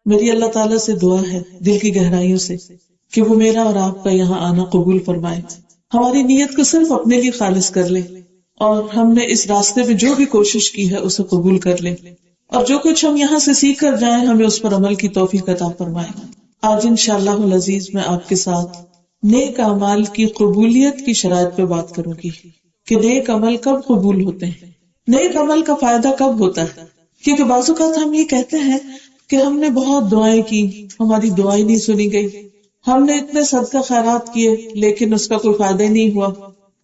میری اللہ تعالیٰ سے دعا ہے دل کی گہرائیوں سے کہ وہ میرا اور آپ کا یہاں آنا قبول فرمائے، ہماری نیت کو صرف اپنے لیے خالص کر لے، اور ہم نے اس راستے میں جو بھی کوشش کی ہے اسے قبول کر لے، اور جو کچھ ہم یہاں سے سیکھ کر جائیں ہمیں اس پر عمل کی توفیق عطا فرمائے۔ آج انشاءاللہ العزیز میں آپ کے ساتھ نیک اعمال کی قبولیت کی شرائط پہ بات کروں گی کہ نیک عمل کب قبول ہوتے ہیں، نیک عمل کا فائدہ کب ہوتا ہے۔ کیونکہ بعض اوقات ہم یہ کہتے ہیں کہ ہم نے بہت دعائیں کی، ہماری دعائیں نہیں سنی گئی، ہم نے اتنے صدقہ خیرات کیے لیکن اس کا کوئی فائدہ ہی نہیں ہوا،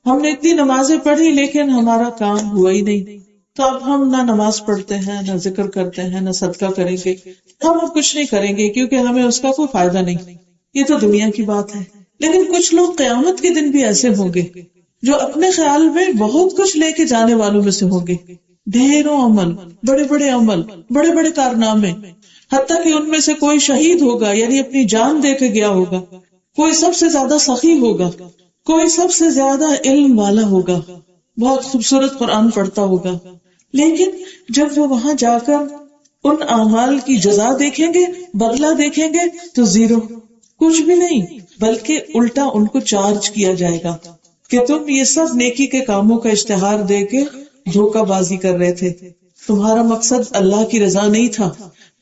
ہم نے اتنی نمازیں پڑھی لیکن ہمارا کام ہوا ہی نہیں، تو اب ہم نہ نماز پڑھتے ہیں، نہ ذکر کرتے ہیں، نہ صدقہ کریں گے، ہم اب کچھ نہیں کریں گے کیونکہ ہمیں اس کا کوئی فائدہ نہیں۔ یہ تو دنیا کی بات ہے، لیکن کچھ لوگ قیامت کے دن بھی ایسے ہوں گے جو اپنے خیال میں بہت کچھ لے کے جانے والوں میں سے ہوں گے، ڈھیروں عمل، بڑے بڑے عمل، بڑے بڑے کارنامے، حتیٰ کہ ان میں سے کوئی شہید ہوگا یعنی اپنی جان دے کے گیا ہوگا، کوئی سب سے زیادہ سخی ہوگا، کوئی سب سے زیادہ علم والا ہوگا، بہت خوبصورت قرآن پڑھتا ہوگا، لیکن جب وہ وہاں جا کر ان اعمال کی جزا دیکھیں گے، بدلہ دیکھیں گے تو زیرو، کچھ بھی نہیں، بلکہ الٹا ان کو چارج کیا جائے گا کہ تم یہ سب نیکی کے کاموں کا اشتہار دے کے دھوکہ بازی کر رہے تھے، تمہارا مقصد اللہ کی رضا نہیں تھا،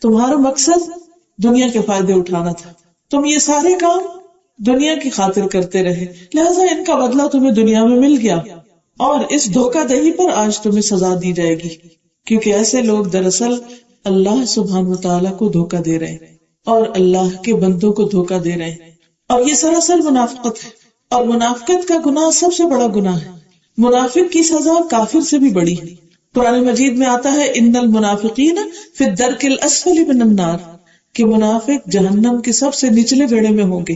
تمہارا مقصد دنیا کے فائدے اٹھانا تھا، تم یہ سارے کام دنیا کی خاطر کرتے رہے، لہذا ان کا بدلہ تمہیں دنیا میں مل گیا، اور اس دھوکہ دہی پر آج تمہیں سزا دی جائے گی، کیونکہ ایسے لوگ دراصل اللہ سبحانہ وتعالیٰ کو دھوکہ دے رہے ہیں اور اللہ کے بندوں کو دھوکہ دے رہے ہیں، اور یہ سراسر منافقت ہے، اور منافقت کا گناہ سب سے بڑا گناہ ہے، منافق کی سزا کافر سے بھی بڑی ہے۔ قرآن مجید میں آتا ہے ان المنافقین فی الدرک الاسفل من النار، کہ منافق جہنم کے سب سے نچلے بیڑے میں ہوں گے،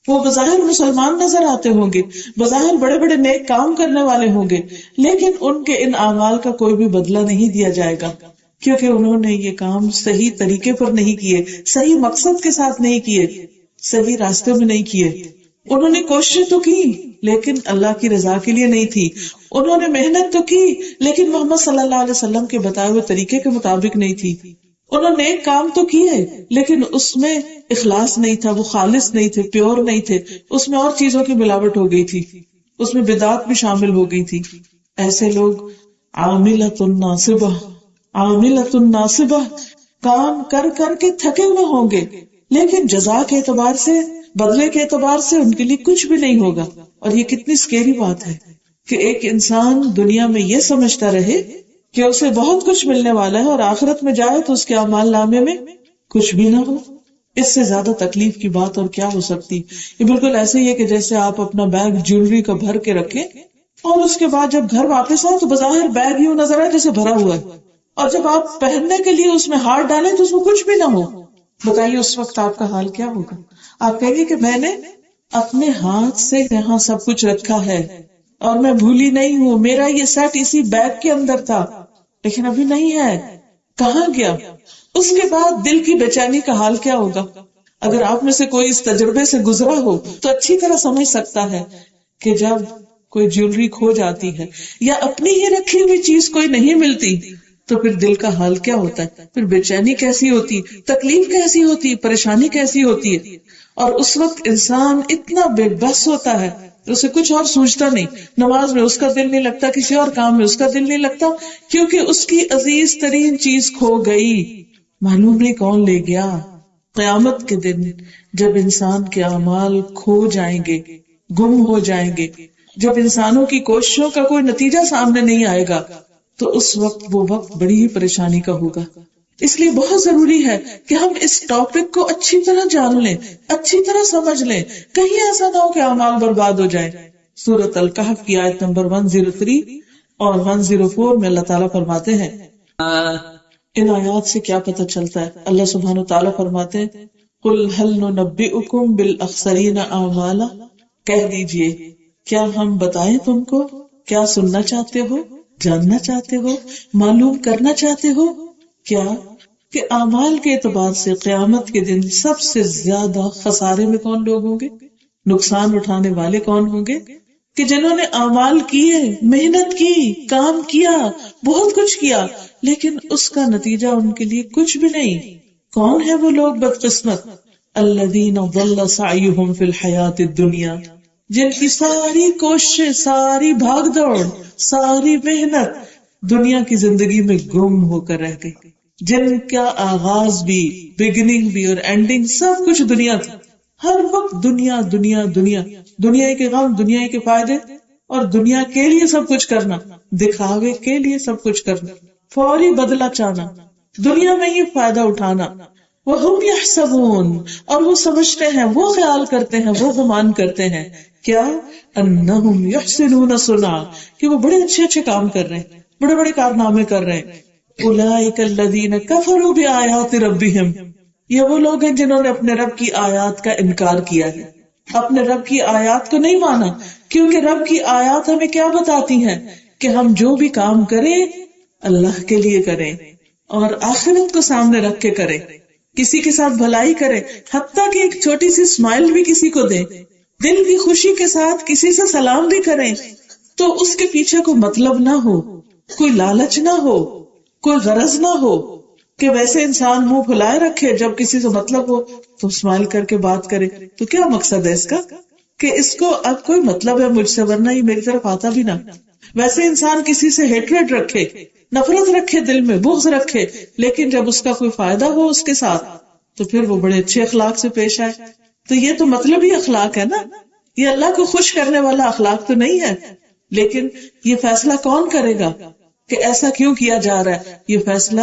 وہ بظاہر مسلمان نظر آتے ہوں گے، بظاہر بڑے بڑے نیک کام کرنے والے ہوں گے، لیکن ان کے ان اعمال کا کوئی بھی بدلہ نہیں دیا جائے گا، کیونکہ انہوں نے یہ کام صحیح طریقے پر نہیں کیے، صحیح مقصد کے ساتھ نہیں کیے، صحیح راستے میں نہیں کیے، انہوں نے کوشش تو کی لیکن اللہ کی رضا کے لیے نہیں تھی، انہوں نے محنت تو کی لیکن محمد صلی اللہ علیہ وسلم کے بتائے ہوئے طریقے کے مطابق نہیں تھی، انہوں نے ایک کام تو کیے لیکن اس میں اخلاص نہیں تھا، وہ خالص نہیں تھے، پیور نہیں تھے، اس میں اور چیزوں کی ملاوٹ ہو گئی تھی، اس میں بدعات بھی شامل ہو گئی تھی۔ ایسے لوگ عاملۃ ناصبہ، عاملۃ ناصبہ، کام کر کر کے تھکے ہوئے ہوں گے لیکن جزا کے اعتبار سے، بدلے کے اعتبار سے ان کے لیے کچھ بھی نہیں ہوگا۔ اور یہ کتنی سکیری بات ہے کہ ایک انسان دنیا میں یہ سمجھتا رہے کہ اسے بہت کچھ ملنے والا ہے اور آخرت میں جائے تو اس کے اعمال نامے میں کچھ بھی نہ ہو۔ اس سے زیادہ تکلیف کی بات اور کیا ہو سکتی؟ یہ بالکل ایسے ہی ہے کہ جیسے آپ اپنا بیگ جیولری کا بھر کے رکھیں اور اس کے بعد جب گھر واپس آئے تو بظاہر بیگ یوں نظر آئے جیسے بھرا ہوا ہے، اور جب آپ پہننے کے لیے اس میں ہاتھ ڈالیں تو اس میں کچھ بھی نہ ہو، بتائیے اس وقت آپ کا حال کیا ہوگا؟ آپ کہیں گے کہ میں نے اپنے ہاتھ سے یہاں سب کچھ رکھا ہے اور میں بھولی نہیں ہوں، میرا یہ سیٹ اسی بیگ کے اندر تھا، لیکن ابھی نہیں ہے، کہاں گیا؟ اس کے بعد دل کی بے چینی کا حال کیا ہوگا؟ اگر آپ میں سے کوئی اس تجربے سے گزرا ہو تو اچھی طرح سمجھ سکتا ہے کہ جب کوئی جیولری کھو جاتی ہے یا اپنی ہی رکھی ہوئی چیز کوئی نہیں ملتی تو پھر دل کا حال کیا ہوتا ہے، پھر بے چینی کیسی ہوتی، تکلیف کیسی ہوتی، پریشانی کیسی ہوتی ہے۔ اور اس وقت انسان اتنا بے بس ہوتا ہے، اسے کچھ اور سوچتا نہیں، نماز میں اس کا دل نہیں لگتا، کسی اور کام میں اس کا دل نہیں لگتا، کیونکہ اس کی عزیز ترین چیز کھو گئی، معلوم نہیں کون لے گیا۔ قیامت کے دن جب انسان کے اعمال کھو جائیں گے، گم ہو جائیں گے، جب انسانوں کی کوششوں کا کوئی نتیجہ سامنے نہیں آئے گا تو اس وقت وہ وقت بڑی ہی پریشانی کا ہوگا۔ اس لیے بہت ضروری ہے کہ ہم اس ٹاپک کو اچھی طرح جان لیں، اچھی طرح سمجھ لیں، کہیں ایسا نہ ہو کہ اعمال برباد ہو جائیں۔ سورۃ الکہف کی آیت نمبر 103 اور 104 میں اللہ تعالیٰ فرماتے ہیں، ان آیات سے کیا پتہ چلتا ہے؟ اللہ سبحانہ وتعالیٰ فرماتے ہیں، قل هل ننبئکم بالاخسرین اعمالا، کہہ دیجئے کیا ہم بتائیں تم کو؟ کیا سننا چاہتے ہو، جاننا چاہتے ہو، معلوم کرنا چاہتے ہو؟ کیا کہ اعمال کے اعتبار سے قیامت کے دن سب سے زیادہ خسارے میں کون لوگ ہوں گے، نقصان اٹھانے والے کون ہوں گے؟ کہ جنہوں نے اعمال کیے، محنت کی، کام کیا، بہت کچھ کیا، لیکن اس کا نتیجہ ان کے لیے کچھ بھی نہیں، کون ہے وہ لوگ بدقسمت؟ الذین ضل سعیہم فی الحیات الدنیا، جن کی ساری کوششیں، ساری بھاگ دوڑ، ساری محنت دنیا کی زندگی میں گم ہو کر رہ گئی، جن کا آغاز بھی، بگننگ بھی اور اینڈنگ سب کچھ دنیا تھا، ہر وقت دنیا دنیا دنیا، دنیا کے غم، دنیا کے فائدے اور دنیا کے لیے سب کچھ کرنا، دکھاوے کے لیے سب کچھ کرنا، فوری بدلہ چاہنا، دنیا میں ہی فائدہ اٹھانا۔ وَهُمْ يَحْسَبُونَ، اور وہ سمجھتے ہیں، وہ خیال کرتے ہیں، وہ گمان کرتے ہیں، کیا انہم یحسنون صنعا، کہ وہ بڑے اچھے اچھے کام کر رہے ہیں، بڑے بڑے کارنامے کر رہے ہیں۔ اولئک الذین کفروا بآیات ربہم، یہ وہ لوگ ہیں جنہوں نے اپنے رب کی آیات کا انکار کیا ہے، اپنے رب کی آیات کو نہیں مانا، کیونکہ رب کی آیات ہمیں کیا بتاتی ہیں کہ ہم جو بھی کام کریں اللہ کے لیے کریں اور آخرت کو سامنے رکھ کے کریں، کسی کے ساتھ بھلائی کریں، حتیٰ کہ ایک چھوٹی سی اسمائل بھی کسی کو دیں، دل کی خوشی کے ساتھ کسی سے سلام بھی کریں، تو اس کے پیچھے کوئی مطلب نہ ہو، کوئی لالچ نہ ہو، کوئی غرض نہ ہو کہ ویسے انسان منہ پھلائے رکھے، جب کسی سے مطلب ہو تو اسمائل کر کے بات کرے، تو کیا مقصد ہے اس کا کہ اس کو اب کوئی مطلب ہے مجھ سے، ورنہ یہ میری طرف آتا بھی نہ۔ ویسے انسان کسی سے ہیٹریٹ رکھے، نفرت رکھے، دل میں بغض رکھے، لیکن جب اس کا کوئی فائدہ ہو اس کے ساتھ تو پھر وہ بڑے اچھے اخلاق سے پیش آئے، تو یہ تو مطلب ہی اخلاق ہے نا، یہ اللہ کو خوش کرنے والا اخلاق تو نہیں ہے۔ لیکن یہ فیصلہ کون کرے گا کہ ایسا کیوں کیا جا رہا ہے؟ یہ فیصلہ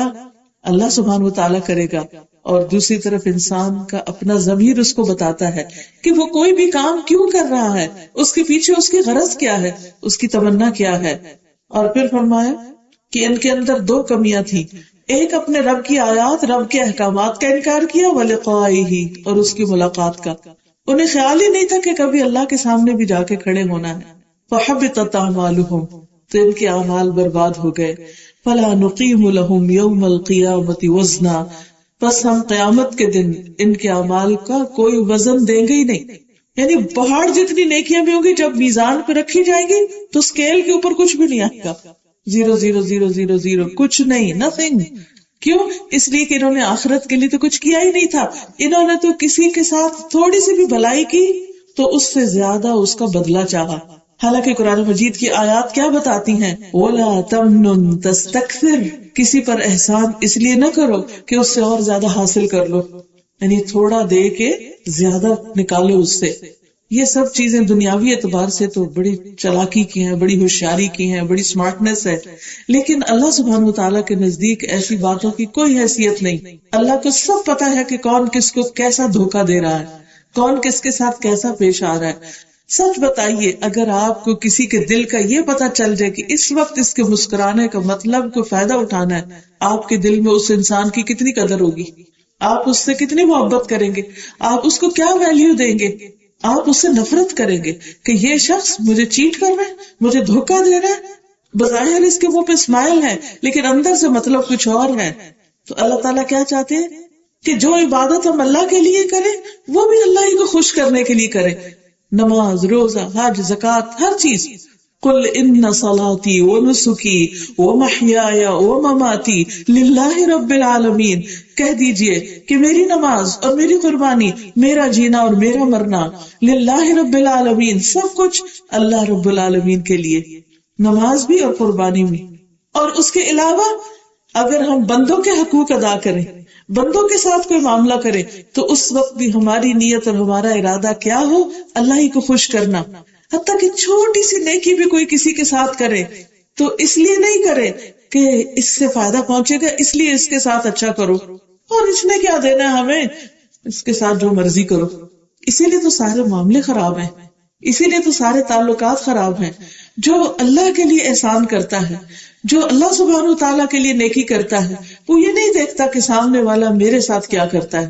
اللہ سبحانہ وتعالیٰ کرے گا، اور دوسری طرف انسان کا اپنا ضمیر اس کو بتاتا ہے کہ وہ کوئی بھی کام کیوں کر رہا ہے، اس کے پیچھے اس کی غرض کیا ہے، اس کی تمنا کیا ہے۔ اور پھر فرمایا کہ ان کے اندر دو کمیاں تھیں، ایک اپنے رب کی آیات، رب کے احکامات کا انکار کیا، وَلِقَائِهِ، اور اس کی ملاقات کا، انہیں خیال ہی نہیں تھا کہ کبھی اللہ کے سامنے بھی جا کے کھڑے ہونا ہے۔ فَحَبِطَتْ أَعْمَالُهُمْ، تو ان کے اعمال برباد ہو گئے۔ فَلَا نُقِيمُ لَهُمْ يَوْمَ الْقِيَامَةِ وَزْنًا، بس ہم قیامت کے دن ان کے اعمال کا کوئی وزن دیں گے ہی نہیں، یعنی پہاڑ جتنی نیکیاں بھی ہوں گی، جب میزان پہ رکھی جائیں گی تو اسکیل کے اوپر کچھ بھی نہیں آئے گا، 0,0,0,0,0 کچھ نہیں، نتھنگ۔ کیوں؟ اس لیے کہ انہوں نے آخرت کے لیے تو کچھ کیا ہی نہیں تھا، انہوں نے تو کسی کے ساتھ تھوڑی سی بھی بھلائی کی تو اس سے زیادہ اس کا بدلہ چاہا۔ حالانکہ قرآن مجید کی آیات کیا بتاتی ہیں؟ وَلَا تَمْنُن تَسْتَكْثِرْ، کسی پر احسان اس لیے نہ کرو کہ اس سے اور زیادہ حاصل کر لو، یعنی تھوڑا دے کے زیادہ نکالو اس سے۔ یہ سب چیزیں دنیاوی اعتبار سے تو بڑی چالاکی کی ہیں، بڑی ہوشیاری کی ہیں، بڑی سمارٹنس ہے، لیکن اللہ سبحانہ وتعالیٰ کے نزدیک ایسی باتوں کی کوئی حیثیت نہیں۔ اللہ کو سب پتا ہے کہ کون کس کو کیسا دھوکہ دے رہا ہے، کون کس کے ساتھ کیسا پیش آ رہا ہے۔ سچ بتائیے، اگر آپ کو کسی کے دل کا یہ پتا چل جائے کہ اس وقت اس کے مسکرانے کا مطلب کو فائدہ اٹھانا ہے، آپ کے دل میں اس انسان کی کتنی قدر ہوگی، آپ اس سے کتنی محبت کریں گے، آپ اس کو کیا ویلیو دیں گے، آپ اس سے نفرت کریں گے کہ یہ شخص مجھے چیٹ کر رہا ہے، مجھے دھوکہ دے رہا ہے، بظاہر اس کے منہ پہ اسمائل ہے لیکن اندر سے مطلب کچھ اور ہے۔ تو اللہ تعالیٰ کیا چاہتے ہیں کہ جو عبادت ہم اللہ کے لیے کریں وہ بھی اللہ ہی کو خوش کرنے کے لیے کریں، نماز، روزہ، حج، زکوٰۃ، ہر چیز۔ قل ان صلاتي ونسكي ومحياي ومماتي لله رب العالمین، کہہ دیجئے کہ میری نماز اور میری قربانی، میرا جینا اور میرا مرنا، للہ رب العالمین، سب کچھ اللہ رب العالمین کے لیے، نماز بھی اور قربانی بھی۔ اور اس کے علاوہ اگر ہم بندوں کے حقوق ادا کریں، بندوں کے ساتھ کوئی معاملہ کرے، تو اس وقت بھی ہماری نیت اور ہمارا ارادہ کیا ہو؟ اللہ ہی کو خوش کرنا۔ حتیٰ کہ چھوٹی سی نیکی بھی کوئی کسی کے ساتھ کرے تو اس لیے نہیں کرے کہ اس سے فائدہ پہنچے گا اس لیے اس کے ساتھ اچھا کرو، اور اس نے کیا دینا ہے ہمیں، اس کے ساتھ جو مرضی کرو۔ اسی لیے تو سارے معاملے خراب ہیں، اسی لیے تو سارے تعلقات خراب ہیں۔ جو اللہ کے لیے احسان کرتا ہے، جو اللہ سبحانہ وتعالیٰ کے لیے نیکی کرتا ہے، وہ یہ نہیں دیکھتا کہ سامنے والا میرے ساتھ کیا کرتا ہے۔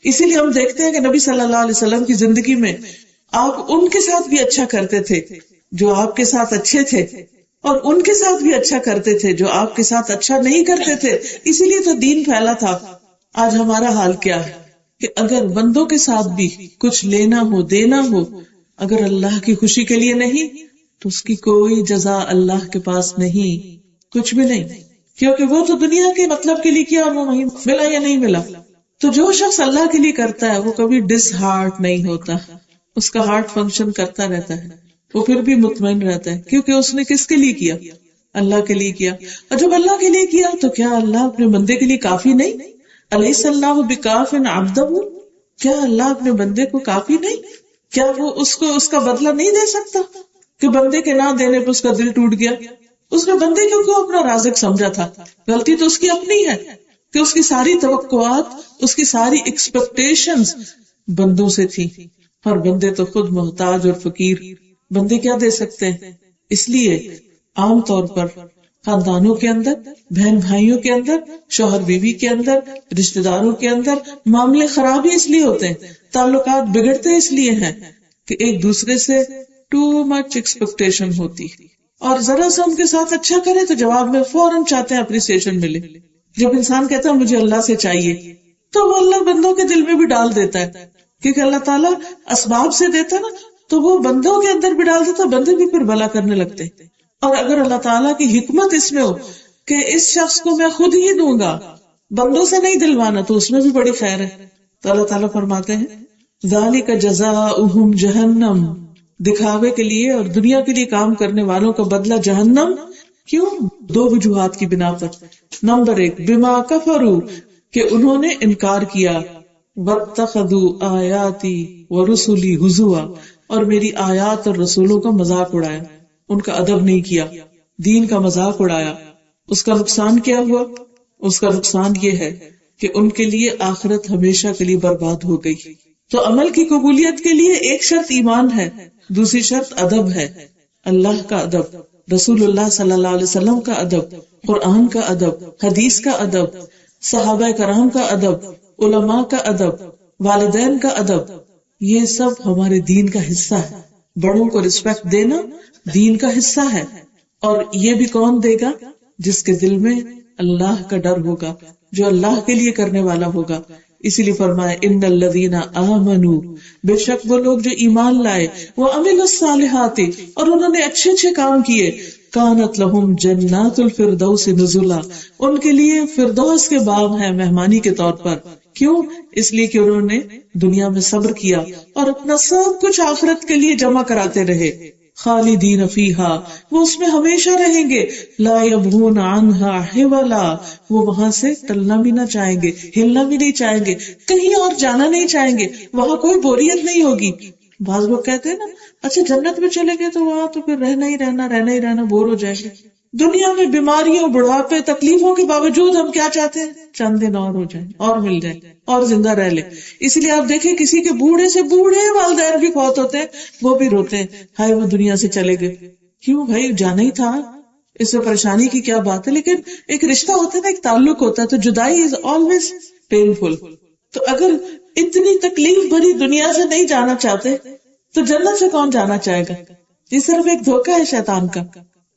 اسی لیے ہم دیکھتے ہیں کہ نبی صلی اللہ علیہ وسلم کی زندگی میں آپ ان کے ساتھ بھی اچھا کرتے تھے جو آپ کے ساتھ اچھے تھے، اور ان کے ساتھ بھی اچھا کرتے تھے جو آپ کے ساتھ اچھا نہیں کرتے تھے، اسی لیے تو دین پھیلا تھا۔ آج ہمارا حال کیا ہے کہ اگر بندوں کے ساتھ بھی کچھ لینا ہو، دینا ہو، اگر اللہ کی خوشی کے لیے نہیں تو اس کی کوئی جزا اللہ کے پاس نہیں، کچھ بھی نہیں، کیونکہ وہ تو دنیا کے مطلب کے لیے کیا، وہ وہیں ملا یا نہیں ملا۔ تو جو شخص اللہ کے لیے کرتا ہے وہ کبھی ڈس ہارٹ نہیں ہوتا، اس کا ہارٹ فنکشن کرتا رہتا ہے، وہ پھر بھی مطمئن رہتا ہے، کیونکہ اس نے کس کے لیے کیا؟ اللہ کے لیے کیا. اور جب اللہ کے لیے کیا تو کیا اللہ اپنے بندے کے لیے کافی نہیں؟ الیس اللہ بکاف عبدہ، کیا اللہ اپنے بندے کو کافی نہیں؟ کیا وہ اس کو اس کا بدلہ نہیں دے سکتا کہ بندے کے نہ دینے پہ اس کا دل ٹوٹ گیا؟ اس نے بندے کو اپنا رازق سمجھا تھا. غلطی تو اس کی اپنی ہے کہ اس کی ساری توقعات، اس کی ساری ایکسپیکٹیشنز بندوں سے تھی، اور بندے تو خود محتاج اور فقیر. بندے کیا دے سکتے ہیں؟ اس لیے عام طور پر خاندانوں کے اندر، بہن بھائیوں کے اندر، شوہر بیوی کے اندر، رشتہ داروں کے اندر معاملے خراب ہی اس لیے ہوتے ہیں، تعلقات بگڑتے اس لیے ہیں کہ ایک دوسرے سے ٹو مچ ایکسپیکٹیشن ہوتی، اور ذرا سا ان کے ساتھ اچھا کرے تو جواب میں فوراً چاہتے ہیں اپریسیشن ملے. جب انسان کہتا ہے مجھے اللہ سے چاہیے تو وہ اللہ بندوں کے دل میں بھی ڈال دیتا ہے، کیونکہ اللہ تعالیٰ اسباب سے دیتا نا تو وہ بندوں کے اندر بھی ڈال دیتا، بندے بھی پھر بھلا کرنے لگتے. اور اگر اللہ تعالیٰ کی حکمت اس میں ہو کہ اس شخص کو میں خود ہی دوں گا، بندوں سے نہیں دلوانا، تو اس میں بھی بڑی خیر ہے. تو اللہ تعالیٰ فرماتے ہیں ذالک جزاؤہم جہنم، دکھاوے کے لیے اور دنیا کے لیے کام کرنے والوں کا بدلہ جہنم. کیوں؟ دو وجوہات کی بنا پر. نمبر 1 بما کفروا، کہ انہوں نے انکار کیا، واتخذوا آیاتی ورسلی ہزوا، اور میری آیات اور رسولوں کا مذاق اڑایا، ان کا ادب نہیں کیا، دین کا مذاق اڑایا. اس کا نقصان کیا ہوا؟ اس کا نقصان یہ ہے کہ ان کے لیے آخرت ہمیشہ کے لیے برباد ہو گئی. تو عمل کی قبولیت کے لیے ایک شرط ایمان ہے، دوسری شرط ادب ہے. اللہ کا ادب، رسول اللہ صلی اللہ علیہ وسلم کا ادب، قرآن کا ادب، حدیث کا ادب، صحابہ کرام کا ادب، علماء کا ادب، والدین کا ادب، یہ سب ہمارے دین کا حصہ ہے. بڑوں کو رسپیکٹ دینا دین کا حصہ ہے. اور یہ بھی کون دے گا؟ جس کے دل میں اللہ کا ڈر ہوگا، جو اللہ کے لیے کرنے والا ہوگا. اسی لیے فرمایا ان الذین آمنوا، بے شک وہ لوگ جو ایمان لائے، وعملوا الصالحات، اور انہوں نے اچھے اچھے کام کیے، کانت لہم جنات الفردوس نزلا، ان کے لیے فردوس کے باغ ہیں مہمانی کے طور پر. کیوں؟ اس لیے کہ انہوں نے دنیا میں صبر کیا اور اپنا سب کچھ آخرت کے لیے جمع کراتے رہے. خالدین فیہا، وہ اس میں ہمیشہ رہیں گے. لا یبغون عنہا حولا، وہ وہاں سے ٹلنا بھی نہ چاہیں گے، ہلنا بھی نہیں چاہیں گے، کہیں اور جانا نہیں چاہیں گے، وہاں کوئی بوریت نہیں ہوگی. بعض لوگ کہتے ہیں نا اچھا جنت میں چلے گئے تو وہاں تو پھر رہنا ہی رہنا بور ہو جائیں گے. دنیا میں بیماریوں، بڑھاپے، تکلیفوں کے باوجود ہم کیا چاہتے ہیں؟ چند دن اور ہو جائیں، اور مل جائیں، اور زندہ رہ لیں. اس لیے آپ دیکھیں کسی کے بوڑھے سے بوڑھے والدین بھی فوت ہوتے ہیں، وہ بھی روتے ہیں ہائے وہ دنیا سے چلے گئے. کیوں بھائی؟ جانا ہی تھا، اس سے پریشانی کی کیا بات ہے. لیکن ایک رشتہ ہوتا ہے نا، ایک تعلق ہوتا ہے، تو جدائی از آلویز پینفل. تو اگر اتنی تکلیف بھری دنیا سے نہیں جانا چاہتے تو جنت سے کون جانا چاہے گا؟ یہ صرف ایک دھوکہ ہے شیطان کا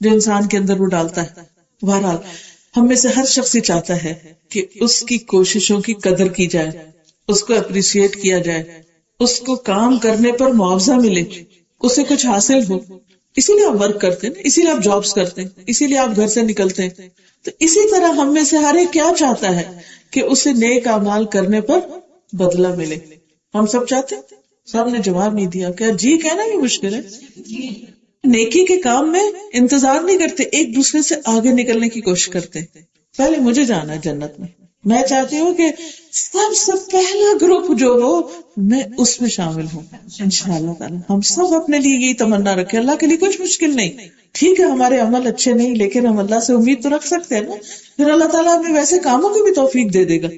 جو انسان کے اندر وہ ڈالتا ہے. بہرحال ہم میں سے ہر شخص یہ چاہتا ہے کہ اس کی کوششوں کی قدر کی جائے، اس کو اپریشیٹ کیا جائے، اس کو کام کرنے پر معاوضہ ملے، اسے کچھ حاصل ہو. اسی لیے آپ ورک کرتے ہیں، اسی لیے آپ جابس کرتے ہیں، اسی لیے آپ گھر سے نکلتے ہیں. تو اسی طرح ہم میں سے ہر ایک کیا چاہتا ہے کہ اسے نیک اعمال کرنے پر بدلہ ملے. ہم سب چاہتے ہیں. سب نے جواب نہیں دیا. کیا جی کہنا بھی مشکل ہے. نیکی کے کام میں انتظار نہیں کرتے، ایک دوسرے سے آگے نکلنے کی کوشش کرتے ہیں. پہلے مجھے جانا ہے جنت میں، میں چاہتی ہوں کہ سب سے پہلا گروپ جو ہو میں اس میں شامل ہوں. انشاءاللہ تعالی ہم سب اپنے لیے یہی تمنا رکھیں. اللہ کے لیے کچھ مشکل نہیں. ٹھیک ہے ہمارے عمل اچھے نہیں، لیکن ہم اللہ سے امید تو رکھ سکتے ہیں نا، پھر اللہ تعالیٰ ہمیں ویسے کاموں کی بھی توفیق دے دے گا.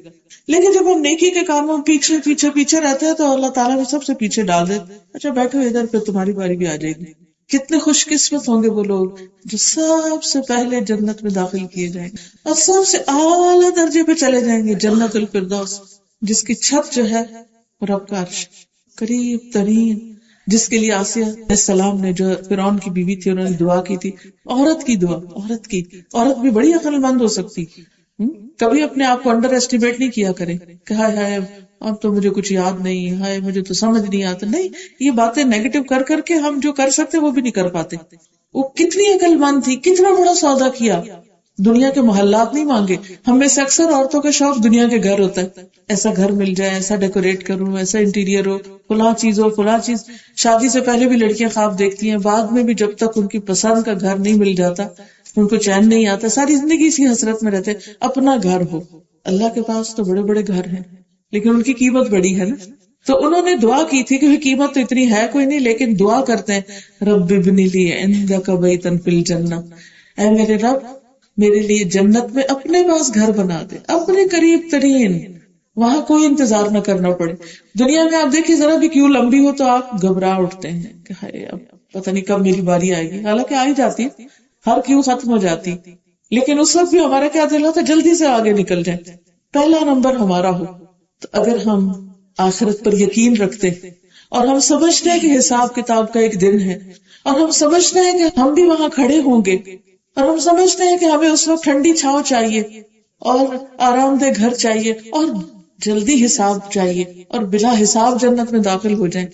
لیکن جب ہم نیکی کے کاموں پیچھے پیچھے پیچھے رہتے ہیں تو اللہ تعالیٰ بھی سب سے پیچھے ڈال دیتے. اچھا بیٹھو ادھر، پھر تمہاری باری بھی آ جائے گی. کتنے خوش قسمت ہوں گے وہ لوگ جو سب سے پہلے جنت میں داخل کیے جائیں گے اور سب سے اعلیٰ درجے پہ چلے جائیں گے، جنت الفردوس، جس کی چھت جو ہے رب کا عرش، قریب ترین، جس کے لیے آسیہ علیہ السلام نے، جو فرعون کی بیوی تھی، انہوں نے دعا کی تھی. عورت کی دعا، عورت بھی بڑی عقل مند ہو سکتی. کبھی اپنے آپ کو انڈر ایسٹیمیٹ نہیں کیا کرے کہ ہائے ہائے اب تو مجھے کچھ یاد نہیں، ہائے مجھے تو سمجھ نہیں آتا. نہیں، یہ باتیں نیگیٹو کر کر کے ہم جو کر سکتے وہ بھی نہیں کر پاتے. وہ کتنی عقل مند تھی، کتنا بڑا سودا کیا. دنیا کے محلات نہیں مانگے. ہم میں سے اکثر عورتوں کا شوق دنیا کے گھر ہوتا ہے، ایسا گھر مل جائے، ایسا ڈیکوریٹ کروں، ایسا انٹیریئر ہو، فلاں چیز ہو، فلاں چیز. شادی سے پہلے بھی لڑکیاں خواب دیکھتی ہیں، بعد میں بھی جب تک ان کی پسند کا گھر نہیں مل جاتا ان کو چین نہیں آتا، ساری زندگی اسی حسرت میں رہتے اپنا گھر ہو. اللہ کے پاس تو بڑے بڑے گھر ہیں لیکن ان کی قیمت بڑی ہے نا. تو انہوں نے دعا کی تھی کہ قیمت تو اتنی ہے کوئی نہیں، لیکن دعا کرتے ہیں رب ابن لی عندک بیتا فی الجنہ، اے میرے رب میرے لیے جنت میں اپنے پاس گھر بنا دے، اپنے قریب ترین، وہاں کوئی انتظار نہ کرنا پڑے. دنیا میں آپ دیکھیں ذرا بھی کیوں لمبی ہو تو آپ گھبرا اٹھتے ہیں کہ ہائے اب پتہ نہیں کب میری باری آئے گی، حالانکہ آ ہی جاتی ہے، ہر کیوں ختم ہو جاتی، لیکن اس وقت بھی ہمارا کیا دل ہوتا ہے جلدی سے آگے نکل جائے، پہلا نمبر ہمارا ہو. تو اگر ہم آخرت پر یقین رکھتے اور ہم سمجھتے ہیں کہ حساب کتاب کا ایک دن ہے، اور ہم سمجھتے ہیں کہ ہم بھی وہاں کھڑے ہوں گے، اور ہم سمجھتے ہیں کہ ہمیں اس وقت ٹھنڈی چھاؤں چاہیے اور آرام دہ گھر چاہیے اور جلدی حساب چاہیے اور بلا حساب جنت میں داخل ہو جائیں،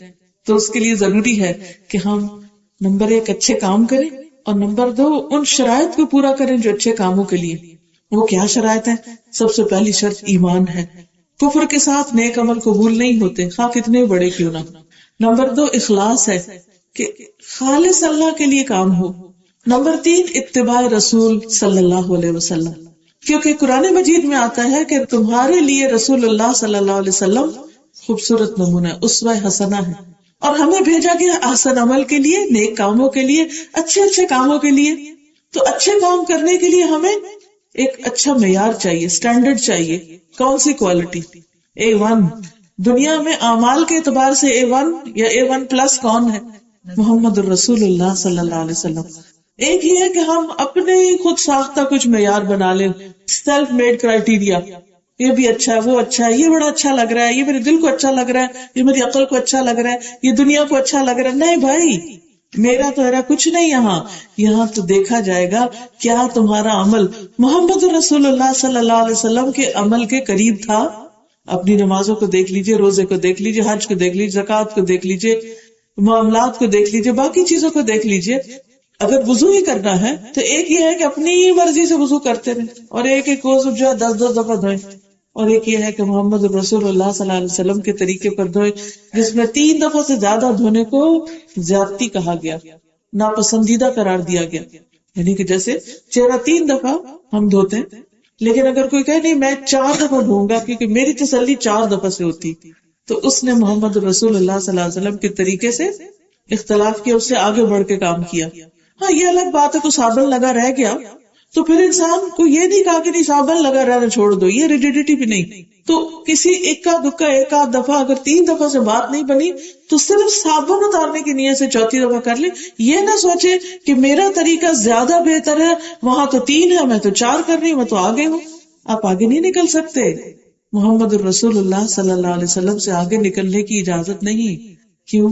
تو اس کے لیے ضروری ہے کہ ہم نمبر 1 اچھے کام کریں، اور نمبر 2 ان شرائط کو پورا کریں جو اچھے کاموں کے لیے. وہ کیا شرائط ہیں؟ سب سے پہلی شرط ایمان ہے. کفر کے ساتھ نیک عمل قبول نہیں ہوتے خواہ کتنے بڑے کیوں نہ. نمبر 2 اخلاص ہے کہ خالص اللہ کے لیے کام ہو. نمبر 3 اتباع رسول صلی اللہ علیہ وسلم، کیونکہ قرآن مجید میں آتا ہے کہ تمہارے لیے رسول اللہ صلی اللہ علیہ وسلم خوبصورت نمونہ اسوہ حسنہ ہے، اور ہمیں بھیجا گیا احسن عمل کے لیے، نیک کاموں کے لیے، اچھے کاموں کے لیے. تو اچھے کام کرنے کے لیے ہمیں ایک اچھا معیار چاہیے، سٹینڈرڈ چاہیے. کون سی کوالٹی؟ A1. دنیا میں اعمال کے اعتبار سے A1 یا A1 پلس کون ہے؟ محمد الرسول اللہ صلی اللہ علیہ وسلم. ایک یہ ہے کہ ہم اپنے خود ساختہ کچھ معیار بنا لیں، سیلف میڈ کرائیٹیریا، یہ بھی اچھا ہے، وہ اچھا ہے، یہ بڑا اچھا لگ رہا ہے، یہ میرے دل کو اچھا لگ رہا ہے، یہ میری عقل کو اچھا لگ رہا ہے، یہ دنیا کو اچھا لگ رہا ہے. نہیں بھائی، میرا تو ہے کچھ نہیں. یہاں تو دیکھا جائے گا کیا تمہارا عمل محمد رسول اللہ صلی اللہ علیہ وسلم کے عمل کے قریب تھا. اپنی نمازوں کو دیکھ لیجئے، روزے کو دیکھ لیجئے، حج کو دیکھ لیجئے، زکوٰۃ کو دیکھ لیجئے، معاملات کو دیکھ لیجئے، باقی چیزوں کو دیکھ لیجئے. اگر وضو ہی کرنا ہے تو ایک یہ ہے کہ اپنی مرضی سے وضو کرتے رہیں، اور ایک وضو جو ہے 10 دفعہ دھوئیں، اور ایک یہ ہے کہ محمد رسول اللہ صلی اللہ علیہ وسلم کے طریقے پر دھوئیں، جس میں 3 دفعہ سے زیادہ دھونے کو زیادتی کہا گیا، ناپسندیدہ قرار دیا گیا. یعنی کہ جیسے چہرہ 3 دفعہ ہم دھوتے ہیں، لیکن اگر کوئی کہے نہیں میں 4 دفعہ دھوں گا کیونکہ میری تسلی 4 دفعہ سے ہوتی، تو اس نے محمد رسول اللہ صلی اللہ علیہ وسلم کے طریقے سے اختلاف کیا، اس سے آگے بڑھ کے کام کیا. ہاں یہ الگ بات ہے کہ صابن لگا رہ گیا تو پھر انسان کو یہ نہیں کہا کہ نہیں صابن لگا رہنا چھوڑ دو، یہ ریجیڈیٹی بھی نہیں. تو کسی ایک آدھ دفعہ اگر 3 دفعہ سے بات نہیں بنی تو صرف صابن اتارنے کی نیت سے 4تھی دفعہ کر لیں. یہ نہ سوچے کہ میرا طریقہ زیادہ بہتر ہے، وہاں تو 3 ہے میں تو 4 کر رہی ہوں، میں تو آگے ہوں. آپ آگے نہیں نکل سکتے. محمد الرسول اللہ صلی اللہ علیہ وسلم سے آگے نکلنے کی اجازت نہیں. کیوں؟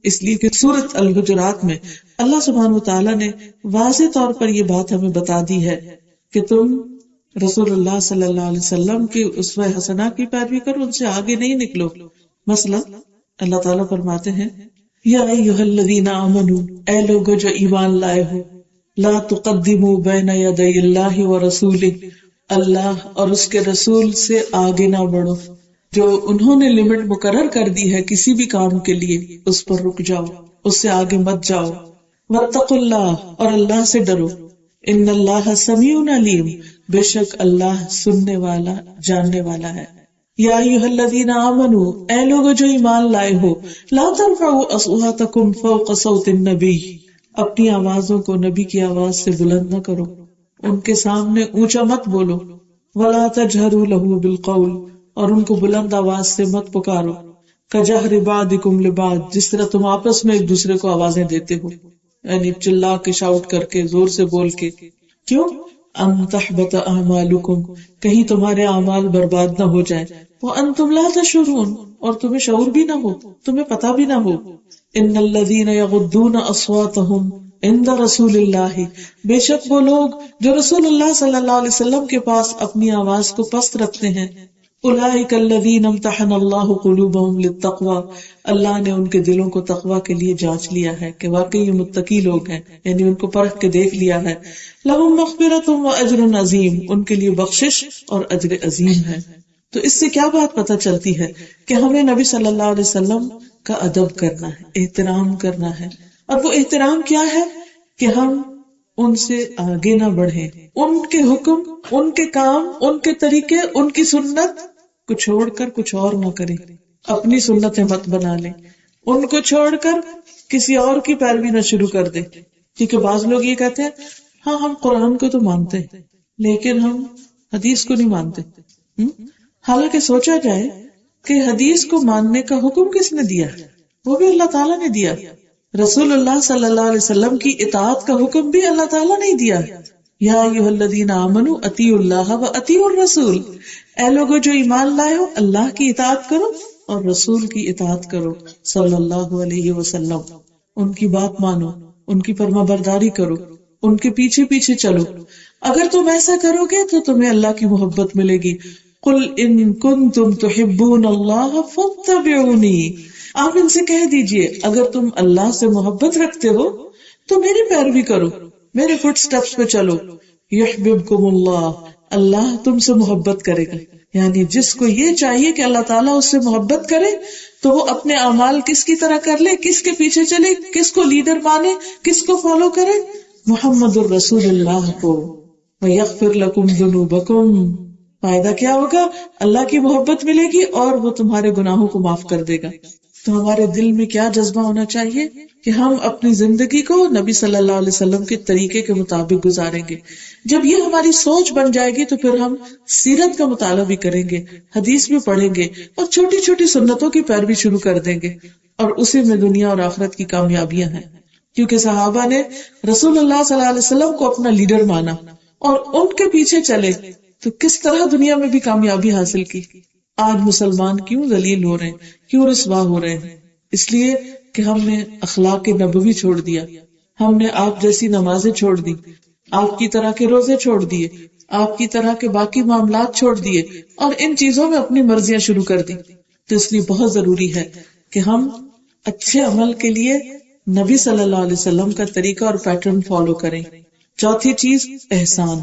اس لیے کہ سورۃ الحجرات میں اللہ سبحانہ وتعالیٰ نے واضح طور پر یہ بات ہمیں بتا دی ہے کہ تم رسول اللہ صلی اللہ علیہ وسلم کی اسوہ حسنہ کی پیروی کرو، ان سے آگے نہیں نکلو. مثلا اللہ تعالیٰ فرماتے ہیں یا ایھا الذین آمنوا، اے لوگو جو ایمان لائے ہو، لا تقدموا بین یدی اللہ ورسولہ، اللہ اور اس کے رسول سے آگے نہ بڑھو. جو انہوں نے لمٹ مقرر کر دی ہے کسی بھی کام کے لیے اس پر رک جاؤ، اس سے آگے مت جاؤ. واتقوا اللہ، اور اللہ سے ڈرو. ان اللہ سمیع علیم، بے شک اللہ سننے والا جاننے والا ہے. یا ایھا الذین آمنوا، اے لوگو جو ایمان لائے ہو، لا ترفعوا اصواتکم فوق صوت النبی، اپنی آوازوں کو نبی کی آواز سے بلند نہ کرو، ان کے سامنے اونچا مت بولو. ولا تجہروا لہ بالقول، اور ان کو بلند آواز سے مت پکارو. کجہر بعضکم لبعض، جس طرح تم آپس میں ایک دوسرے کو آوازیں دیتے ہو، یعنی چلا کے، شاؤٹ کر کے، زور سے بول کے. کیوں؟ ان تحبط اعمالکم، کہیں تمہارے اعمال برباد نہ ہو جائیں. وانتم لا تشعرون، اور تمہیں شعور بھی نہ ہو، تمہیں پتہ بھی نہ ہو. ان الذین یغضون اصواتهم عند رسول اللہ، بے شک وہ لوگ جو رسول اللہ صلی اللہ علیہ وسلم کے پاس اپنی آواز کو پست رکھتے ہیں، اولئک الذین امتحن اللہ قلوبہم للتقوی، اللہ نے ان کے دلوں کو تقوی کے لیے جانچ لیا ہے کہ واقعی یہ متقی لوگ ہیں، یعنی ان کو پرکھ کے دیکھ لیا ہے. لہم مغفرۃ واجر عظیم، ان کے لیے بخشش اور اجر عظیم ہے. تو اس سے کیا بات پتہ چلتی ہے کہ ہمیں نبی صلی اللہ علیہ وسلم کا ادب کرنا ہے، احترام کرنا ہے. اور وہ احترام کیا ہے کہ ہم ان سے آگے نہ بڑھیں، ان کے حکم، ان کے کام، ان کے طریقے، ان کی سنت کو چھوڑ کر کچھ اور نہ کریں، اپنی سنتیں مت بنا لیں، ان کو چھوڑ کر کسی اور کی پیروی نہ شروع کر دیں. کیونکہ بعض لوگ یہ کہتے ہیں ہاں ہم قرآن کو تو مانتے ہیں لیکن ہم حدیث کو نہیں مانتے. حالانکہ سوچا جائے کہ حدیث کو ماننے کا حکم کس نے دیا؟ وہ بھی اللہ تعالیٰ نے دیا. رسول اللہ صلی اللہ علیہ وسلم کی اطاعت کا حکم بھی اللہ تعالیٰ نے دیا. یا ایھا الذین آمنوا اطیعوا اللہ و اطیعوا الرسول، اے لوگو جو ایمان لائے ہو اللہ کی اطاعت کرو اور رسول کی اطاعت کرو صلی اللہ علیہ وسلم. ان کی بات مانو، ان کی فرما برداری کرو، ان کے پیچھے پیچھے چلو. اگر تم ایسا کرو گے تو تمہیں اللہ کی محبت ملے گی. قل ان کنتم تحبون اللہ فاتبعونی، آپ ان سے کہہ دیجئے اگر تم اللہ سے محبت رکھتے ہو تو میری پیروی کرو، میرے فٹ سٹیپس پہ چلو. یحببکم اللہ، اللہ تم سے محبت کرے گا. یعنی جس کو یہ چاہیے کہ اللہ تعالیٰ اس سے محبت کرے تو وہ اپنے اعمال کس کی طرح کر لے، کس کے پیچھے چلے، کس کو لیڈر مانے، کس کو فالو کرے؟ محمد الرسول اللہ کو. ویغفر لکم ذنوبکم، فائدہ کیا ہوگا؟ اللہ کی محبت ملے گی اور وہ تمہارے گناہوں کو معاف کر دے گا. تو ہمارے دل میں کیا جذبہ ہونا چاہیے کہ ہم اپنی زندگی کو نبی صلی اللہ علیہ وسلم کے طریقے کے مطابق گزاریں گے. جب یہ ہماری سوچ بن جائے گی تو پھر ہم سیرت کا مطالعہ بھی کریں گے، حدیث بھی پڑھیں گے اور چھوٹی چھوٹی سنتوں کی پیروی شروع کر دیں گے، اور اسی میں دنیا اور آخرت کی کامیابیاں ہیں. کیونکہ صحابہ نے رسول اللہ صلی اللہ علیہ وسلم کو اپنا لیڈر مانا اور ان کے پیچھے چلے تو کس طرح دنیا میں بھی کامیابی حاصل کی. آج مسلمان کیوں ذلیل ہو رہے ہیں، کیوں رسوا ہو رہے ہیں؟ اس لیے کہ ہم نے اخلاق نبوی چھوڑ دیا، ہم نے آپ جیسی نمازیں چھوڑ دی، آپ کی طرح کے روزے چھوڑ دیے، آپ کی طرح کے باقی معاملات چھوڑ دیے اور ان چیزوں میں اپنی مرضیاں شروع کر دی. تو اس لیے بہت ضروری ہے کہ ہم اچھے عمل کے لیے نبی صلی اللہ علیہ وسلم کا طریقہ اور پیٹرن فالو کریں. چوتھی چیز احسان.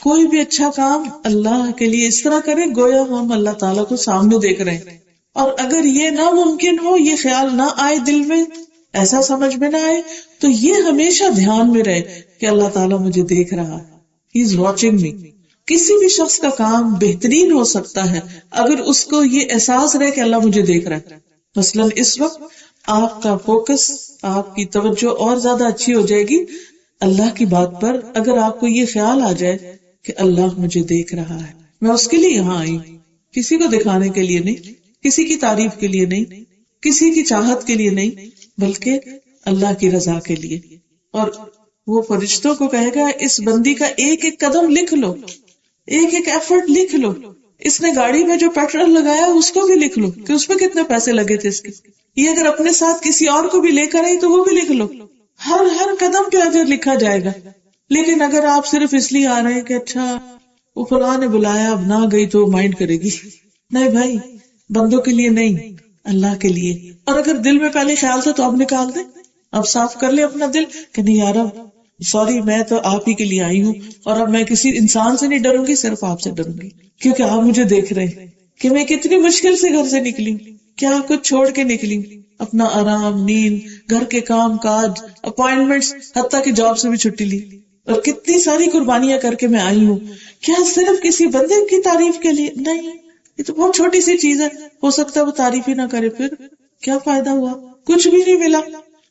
کوئی بھی اچھا کام اللہ کے لیے اس طرح کرے گویا ہم اللہ تعالیٰ کو سامنے دیکھ رہے ہیں، اور اگر یہ ناممکن ہو، یہ خیال نہ آئے دل میں، ایسا سمجھ میں نہ آئے، تو یہ ہمیشہ دھیان میں رہے کہ اللہ تعالیٰ مجھے دیکھ رہا ہے، ہی از واچنگ می. کسی بھی شخص کا کام بہترین ہو سکتا ہے اگر اس کو یہ احساس رہے کہ اللہ مجھے دیکھ رہا ہے. مثلاً اس وقت آپ کا فوکس، آپ کی توجہ اور زیادہ اچھی ہو جائے گی اللہ کی بات پر اگر آپ کو یہ خیال آ جائے کہ اللہ مجھے دیکھ رہا ہے، میں اس کے لیے یہاں آئی، کسی کو دکھانے کے لیے نہیں، کسی کی تعریف کے لیے نہیں، کسی کی چاہت کے لیے نہیں، بلکہ اللہ کی رضا کے لیے. اور وہ فرشتوں کو کہے گا اس بندی کا ایک ایک قدم لکھ لو، ایک ایک ایفرٹ لکھ لو، اس نے گاڑی میں جو پیٹرول لگایا اس کو بھی لکھ لو کہ اس پہ کتنے پیسے لگے تھے اس کے. یہ اگر اپنے ساتھ کسی اور کو بھی لے کر آئی تو وہ بھی لکھ لو. ہر قدم پہ اجر لکھا جائے گا. لیکن اگر آپ صرف اس لیے آ رہے ہیں کہ اچھا وہ فلاں نے بلایا اب نہ گئی تو مائنڈ کرے گی، نہیں بھائی، بندوں کے لیے نہیں، اللہ کے لیے. اور اگر دل میں پہلے خیال تھا تو اب نکال دیں، اب صاف کر لیں اپنا دل کہ نہیں یار اب سوری، میں تو آپ ہی کے لیے آئی ہوں اور اب میں کسی انسان سے نہیں ڈروں گی، صرف آپ سے ڈروں گی کیونکہ آپ مجھے دیکھ رہے ہیں کہ میں کتنی مشکل سے گھر سے نکلی، کیا کچھ چھوڑ کے نکلی، اپنا آرام، نیند، گھر کے کام کاج، اپوائنٹمنٹس، حتیٰ کہ جاب سے بھی چھٹی لی، اور کتنی ساری قربانیاں کر کے میں آئی ہوں. کیا صرف کسی بندے کی تعریف کے لیے؟ نہیں، یہ تو بہت چھوٹی سی چیز ہے، ہو سکتا ہے وہ تعریف ہی نہ کرے، پھر کیا فائدہ ہوا؟ کچھ بھی نہیں ملا.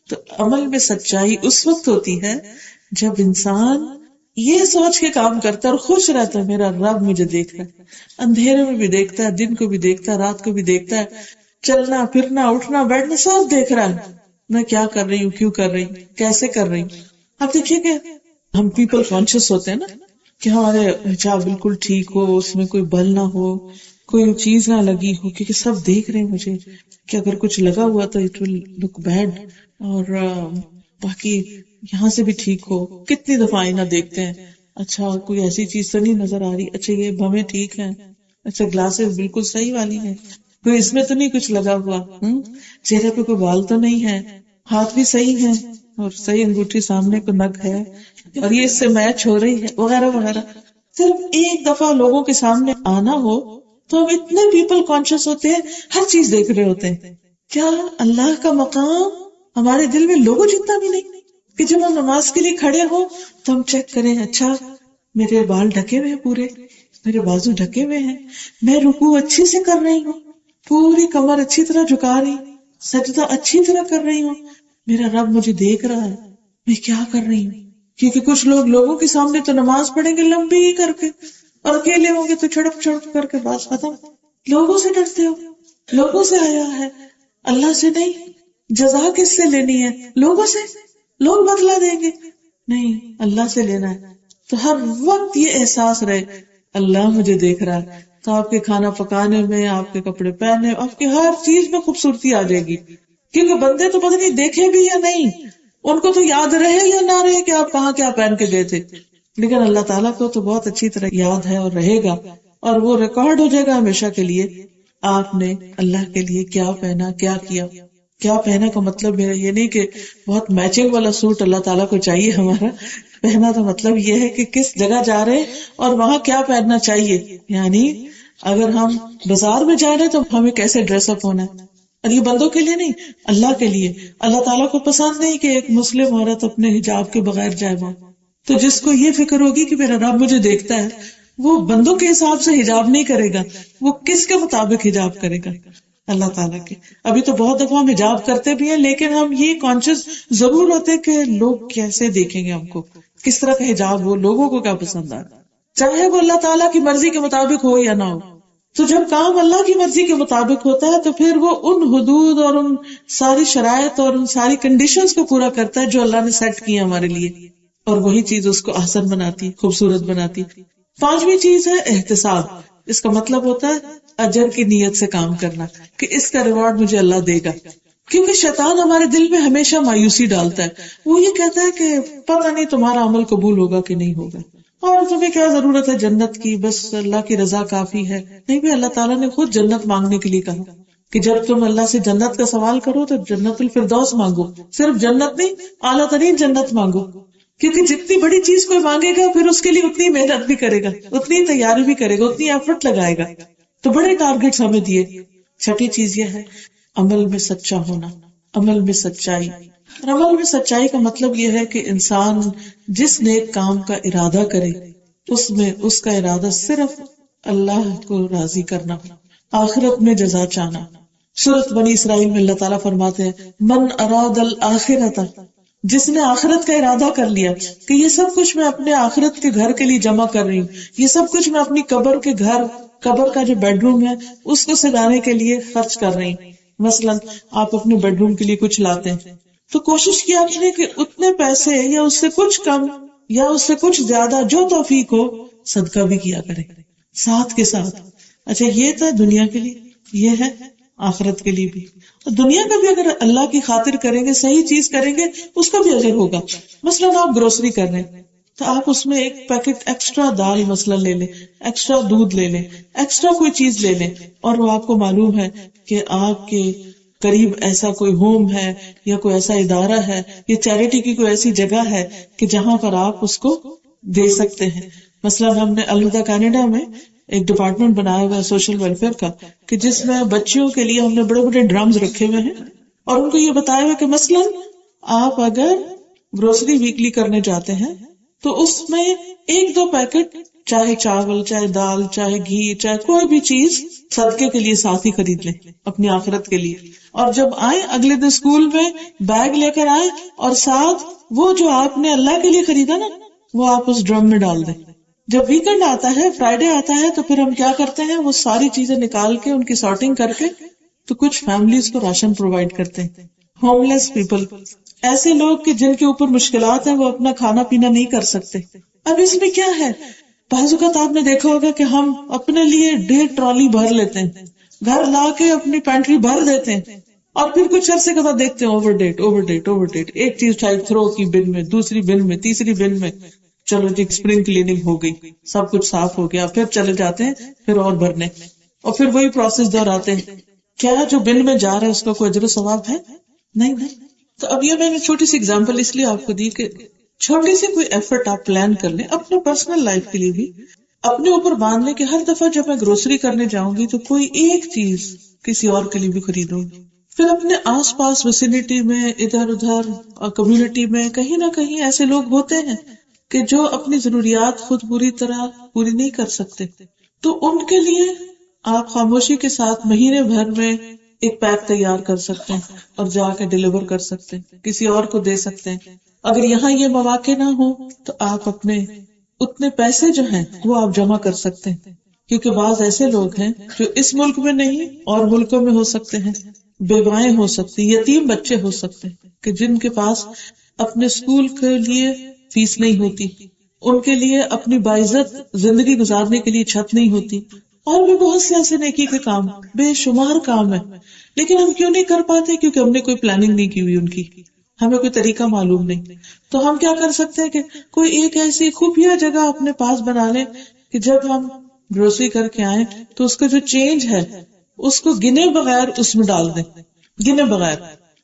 تو عمل میں سچائی اس وقت ہوتی ہے جب انسان یہ سوچ کے کام کرتا ہے اور خوش رہتا ہے میرا رب مجھے دیکھ رہا ہے، اندھیرے میں بھی دیکھتا ہے، دن کو بھی دیکھتا ہے، رات کو بھی دیکھتا ہے، چلنا پھرنا اٹھنا بیٹھنا سب دیکھ رہا ہے، میں کیا کر رہی ہوں، کیوں کر رہی ہوں، کیسے کر رہی ہوں. آپ دیکھیے کہ ہم پیپل کانشیس ہوتے ہیں نا کہ ہمارے حجاب بالکل ٹھیک ہو، اس میں کوئی بل نہ ہو، کوئی چیز نہ لگی ہو، کیونکہ سب دیکھ رہے ہیں مجھے کہ اگر کچھ لگا ہوا تو اٹ ول لک بیڈ، اور باقی یہاں سے بھی ٹھیک ہو. کتنی دفعہ آئینہ دیکھتے ہیں، اچھا کوئی ایسی چیز تو نہیں نظر آ رہی، اچھا یہ بھویں ٹھیک ہیں، اچھا گلاسز بالکل صحیح والی ہیں، کوئی اس میں تو نہیں کچھ لگا ہوا، چہرے پہ کوئی بال تو نہیں ہے، ہاتھ بھی صحیح ہے، اور صحیح انگوٹھی سامنے کو نگ ہے، اور یہ اس سے میچ ہو رہی ہے، وغیرہ وغیرہ. صرف ایک دفعہ لوگوں کے سامنے آنا ہو تو ہم اتنے پیپل کانشیس ہوتے ہیں، ہر چیز دیکھ رہے ہوتے ہیں. کیا اللہ کا مقام ہمارے دل میں لوگوں جتنا بھی نہیں کہ جب ہم نماز کے لیے کھڑے ہو تو ہم چیک کریں، اچھا میرے بال ڈھکے ہوئے ہیں، پورے میرے بازو ڈھکے ہوئے ہیں، میں رکوع اچھی سے کر رہی ہوں، پوری کمر اچھی طرح جھکا رہی، سجدہ اچھی طرح کر رہی ہوں، میرا رب مجھے دیکھ رہا ہے، میں کیا کر رہی ہوں. کیونکہ کچھ لوگ لوگوں کے سامنے تو نماز پڑھیں گے لمبی کر کے، اور اکیلے ہوں گے تو چھڑپ چھڑپ کر کے بات ختم. لوگوں سے ڈرتے ہو، لوگوں سے حیا ہے، اللہ سے نہیں. جزا کس سے لینی ہے؟ لوگوں سے. لوگ بدلا دیں گے، نہیں، اللہ سے لینا ہے. تو ہر وقت یہ احساس رہے اللہ مجھے دیکھ رہا ہے، تو آپ کے کھانا پکانے میں، آپ کے کپڑے پہننے، آپ کی ہر چیز میں خوبصورتی آ جائے گی. کیونکہ بندے تو پتہ نہیں دیکھے بھی یا نہیں، ان کو تو یاد رہے یا نہ رہے کہ آپ کہاں کیا پہن کے گئے تھے، لیکن اللہ تعالیٰ کو تو بہت اچھی طرح یاد ہے اور رہے گا، اور وہ ریکارڈ ہو جائے گا ہمیشہ کے لیے آپ نے اللہ کے لیے کیا پہنا، کیا کیا. کیا پہنا کا مطلب ہے یہ نہیں کہ بہت میچنگ والا سوٹ اللہ تعالیٰ کو چاہیے ہمارا. پہنا تو مطلب یہ ہے کہ کس جگہ جا رہے اور وہاں کیا پہننا چاہیے. یعنی اگر ہم بازار میں جا رہے تو ہمیں کیسے ڈریس اپ ہونا ہے، اور یہ بندوں کے لیے نہیں، اللہ کے لیے. اللہ تعالیٰ کو پسند نہیں کہ ایک مسلم عورت اپنے حجاب کے بغیر جائے وہاں. تو جس کو یہ فکر ہوگی کہ میرا رب مجھے دیکھتا ہے، وہ بندوں کے حساب سے حجاب نہیں کرے گا، وہ کس کے مطابق حجاب کرے گا؟ اللہ تعالیٰ کے. ابھی تو بہت دفعہ ہم حجاب کرتے بھی ہیں، لیکن ہم یہ کانشیس ضرور ہوتے کہ لوگ کیسے دیکھیں گے ہم کو، کس طرح کا حجاب ہو، لوگوں کو کیا پسند آئے، چاہے وہ اللہ تعالیٰ کی مرضی کے مطابق ہو یا نہ ہو. تو جب کام اللہ کی مرضی کے مطابق ہوتا ہے تو پھر وہ ان حدود اور ان ساری شرائط اور ان ساری کنڈیشنز کو پورا کرتا ہے جو اللہ نے سیٹ کی ہمارے لیے، اور وہی چیز اس کو احسن بناتی، خوبصورت بناتی. 5ویں چیز ہے احتساب. اس کا مطلب ہوتا ہے اجر کی نیت سے کام کرنا، کہ اس کا ریوارڈ مجھے اللہ دے گا. کیونکہ شیطان ہمارے دل میں ہمیشہ مایوسی ڈالتا ہے. وہ یہ کہتا ہے کہ پتہ نہیں تمہارا عمل قبول ہوگا کہ نہیں ہوگا، اور تمہیں کیا ضرورت ہے جنت کی، بس اللہ کی رضا کافی ہے. نہیں بھی اللہ تعالیٰ نے خود جنت مانگنے کے لیے کہا کہ جب تم اللہ سے جنت کا سوال کرو تو جنت الفردوس مانگو. صرف جنت نہیں، اعلیٰ ترین جنت مانگو. کیونکہ جتنی بڑی چیز کوئی مانگے گا پھر اس کے لیے اتنی محنت بھی کرے گا، اتنی تیاری بھی کرے گا، اتنی ایفرٹ لگائے گا. تو بڑے ٹارگیٹس ہمیں دیے. 6ٹھی چیز یہ ہے عمل میں سچا ہونا، عمل میں سچائی. اور عمل میں سچائی کا مطلب یہ ہے کہ انسان جس نیک کام کا ارادہ کرے اس میں اس کا ارادہ صرف اللہ کو راضی کرنا، آخرت میں جزا چاہنا. سورۃ بنی اسرائیل میں اللہ تعالیٰ فرماتے ہیں من اراد الآخرۃ، جس نے آخرت کا ارادہ کر لیا کہ یہ سب کچھ میں اپنے آخرت کے گھر کے لیے جمع کر رہی ہوں، یہ سب کچھ میں اپنی قبر کے گھر، قبر کا جو بیڈ روم ہے اس کو سجانے کے لیے خرچ کر رہی ہوں. مثلا آپ اپنے بیڈ روم کے لیے کچھ لاتے ہیں تو کوشش کیا کریں کہ اتنے پیسے یا اس سے کچھ کم یا اس سے کچھ زیادہ جو توفیق ہو صدقہ بھی کیا کریں ساتھ کے ساتھ. اچھا یہ تھا دنیا کے لیے، یہ ہے آخرت کے لیے بھی. دنیا کا بھی اگر اللہ کی خاطر کریں گے، صحیح چیز کریں گے، اس کا بھی اجر ہوگا. مثلا آپ گروسری کر رہے ہیں تو آپ اس میں ایک پیکٹ ایکسٹرا دال مثلا لے لیں، ایکسٹرا دودھ لے لیں، ایکسٹرا کوئی چیز لے لیں، اور وہ آپ کو معلوم ہے کہ آپ کے قریب ایسا کوئی ہوم ہے یا کوئی ایسا ادارہ ہے یا چیریٹی کی کوئی ایسی جگہ ہے کہ جہاں پر آپ اس کو دے سکتے ہیں. مثلا ہم نے الوداع کینیڈا میں ایک ڈپارٹمنٹ بنایا ہوا ہے سوشل ویلفیئر کا، کہ جس میں بچیوں کے لیے ہم نے بڑے بڑے ڈرمز رکھے ہوئے ہیں، اور ان کو یہ بتایا ہوا کہ مثلا آپ اگر گروسری ویکلی کرنے جاتے ہیں تو اس میں 1-2 پیکٹ، چاہے چاول، چاہے دال، چاہے گھی، چاہے کوئی بھی چیز صدقے کے لیے ساتھ ہی خرید لیں اپنی آخرت کے لیے. اور جب آئیں اگلے دن اسکول میں بیگ لے کر آئیں اور ساتھ وہ جو آپ نے اللہ کے لیے خریدا نا وہ آپ اس ڈرم میں ڈال دیں. جب ویکینڈ آتا ہے، فرائیڈے آتا ہے، تو پھر ہم کیا کرتے ہیں، وہ ساری چیزیں نکال کے ان کی سارٹنگ کر کے تو کچھ فیملیز کو راشن پرووائڈ کرتے ہیں. ہوم لیس پیپل، ایسے لوگ کہ جن کے اوپر مشکلات ہیں، وہ اپنا کھانا پینا نہیں کر سکتے. اب اس میں کیا ہے، بعض اوقات آپ نے دیکھا ہوگا کہ ہم اپنے لیے 1.5 ٹرالی بھر لیتے ہیں، گھر لا کے اپنی پینٹری بھر دیتے ہیں، اور پھر کچھ عرصے کے بعد دیکھتے ہیں اوور ڈیٹ. ایک چیز اٹھائی تھرو کی بن میں، دوسری بن میں، تیسری بن میں، چلو جی اسپرنگ کلیننگ ہو گئی، سب کچھ صاف ہو گیا، پھر چلے جاتے ہیں پھر اور بھرنے، اور پھر وہی پروسیس دہراتے ہیں. کیا جو بن میں جا رہا ہے اس کا کوئی اجر و ثواب ہے؟ نہیں نا. تو اب یہ میں نے چھوٹی سی اگزامپل اس لیے آپ کو دی کہ چھوٹی سی کوئی ایفرٹ آپ پلان کر لیں اپنے پرسنل لائف کے لیے بھی، اپنے اوپر باندھ لیں کہ ہر دفعہ جب میں گروسری کرنے جاؤں گی تو کوئی ایک چیز کسی اور کے لیے بھی خریدوں گی. پھر اپنے آس پاس ویسینٹی میں ادھر ادھر کمیونٹی میں کہیں نہ کہیں ایسے لوگ ہوتے ہیں کہ جو اپنی ضروریات خود پوری طرح پوری نہیں کر سکتے، تو ان کے لیے آپ خاموشی کے ساتھ مہینے بھر میں ایک پیک تیار کر سکتے ہیں اور جا کے ڈیلیور کر سکتے ہیں، کسی اور کو دے سکتے ہیں. اگر یہاں یہ مواقع نہ ہو تو آپ اپنے اتنے پیسے جو ہیں وہ آپ جمع کر سکتے ہیں، کیونکہ بعض ایسے لوگ ہیں جو اس ملک میں نہیں اور ملکوں میں ہو سکتے ہیں، بیوائیں ہو سکتی، یتیم بچے ہو سکتے ہیں کہ جن کے پاس اپنے اسکول کے لیے فیس نہیں ہوتی، ان کے لیے اپنی باعزت زندگی گزارنے کے لیے چھت نہیں ہوتی، اور بھی بہت سے ایسے نیکی کے کام، بے شمار کام ہے، لیکن ہم کیوں نہیں کر پاتے؟ کیونکہ ہم نے کوئی پلاننگ نہیں کی ہوئی ان کی، ہمیں کوئی طریقہ معلوم نہیں. تو ہم کیا کر سکتے ہیں کہ کوئی ایک ایسی خفیہ جگہ اپنے پاس بنا لیں کہ جب ہم گروسری کر کے آئیں تو اس کا جو چینج ہے اس کو گنے بغیر اس میں ڈال دیں، گنے بغیر.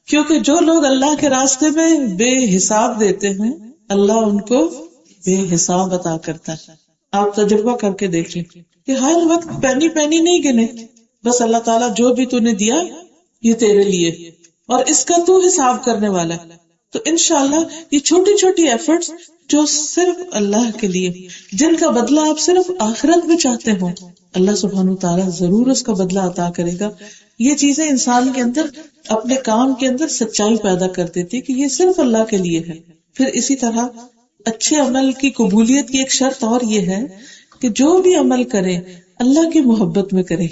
کیونکہ جو لوگ اللہ کے راستے میں بے حساب دیتے ہیں اللہ ان کو بے حساب عطا کرتا ہے. آپ تجربہ کر کے دیکھ لیں کہ ہر وقت پینی پینی نہیں گنے، بس اللہ تعالیٰ جو بھی تو نے دیا یہ تیرے لیے اور اس کا تو حساب کرنے والا ہے. تو انشاءاللہ یہ چھوٹی چھوٹی ایفرٹس جو صرف اللہ کے لیے، جن کا بدلہ آپ صرف آخرت میں چاہتے ہوں، اللہ سبحانہ وتعالیٰ ضرور اس کا بدلہ عطا کرے گا. یہ چیزیں انسان کے اندر اپنے کام کے اندر سچائی پیدا کر دیتی کہ یہ صرف اللہ کے لیے ہے. پھر اسی طرح اچھے عمل کی قبولیت کی ایک شرط اور یہ ہے کہ جو بھی عمل کرے اللہ کی محبت میں کرے.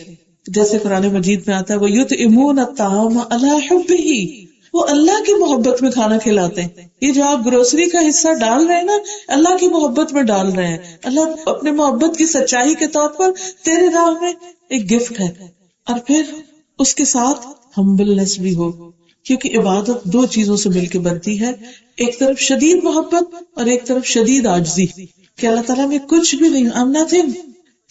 جیسے قرآن مجید میں آتا ہے وَيُطْعِمُونَ الطَّعَامَ عَلَىٰ حُبِّهِ، وہ اللہ کی محبت میں کھانا کھلاتے ہیں. یہ جو آپ گروسری کا حصہ ڈال رہے ہیں نا، اللہ کی محبت میں ڈال رہے ہیں. اللہ اپنے محبت کی سچائی کے طور پر تیرے راہ میں ایک گفٹ ہے. اور پھر اس کے ساتھ ہمبلنس بھی ہو، کیونکہ عبادت دو چیزوں سے مل کے بنتی ہے، ایک طرف شدید محبت اور ایک طرف شدید عاجزی کہ اللہ تعالیٰ میں کچھ بھی نہیں، I'm nothing.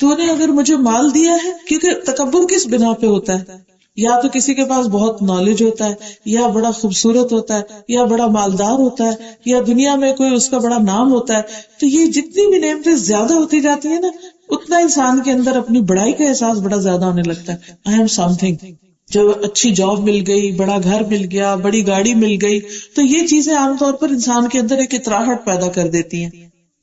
تو نے اگر مجھے مال دیا ہے، کیونکہ تکبر کس بنا پہ ہوتا ہے؟ یا تو کسی کے پاس بہت نالج ہوتا ہے، یا بڑا خوبصورت ہوتا ہے، یا بڑا مالدار ہوتا ہے، یا دنیا میں کوئی اس کا بڑا نام ہوتا ہے. تو یہ جتنی بھی نعمتیں زیادہ ہوتی جاتی ہیں نا، اتنا انسان کے اندر اپنی بڑائی کا احساس بڑا زیادہ ہونے لگتا ہے. I am something. جب اچھی جاب مل گئی، بڑا گھر مل گیا، بڑی گاڑی مل گئی، تو یہ چیزیں عام طور پر انسان کے اندر ایک اطراحٹ پیدا کر دیتی ہیں.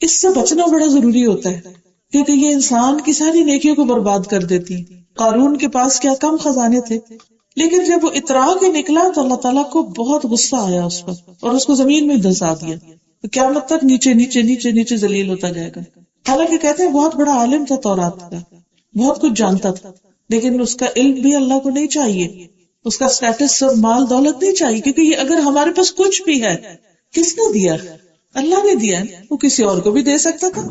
اس سے بچنا بڑا ضروری ہوتا ہے، کیونکہ یہ انسان کی ساری نیکیوں کو برباد کر دیتی ہیں. قارون کے پاس کیا کم خزانے تھے، لیکن جب وہ اترا کے نکلا تو اللہ تعالیٰ کو بہت غصہ آیا اس پر اور اس کو زمین میں دھسا دیا. تو قیامت تک نیچے نیچے نیچے نیچے ذلیل ہوتا جائے گا. حالانکہ کہتے ہیں بہت بڑا عالم تھا تورات کا، بہت کچھ جانتا تھا، لیکن اس کا علم بھی اللہ کو نہیں چاہیے، اس کا اسٹیٹس اور مال دولت نہیں چاہیے، کیونکہ یہ اگر ہمارے پاس کچھ بھی ہے کس نے دیا؟ اللہ نے دیا ہے. وہ کسی اور کو بھی دے سکتا تھا.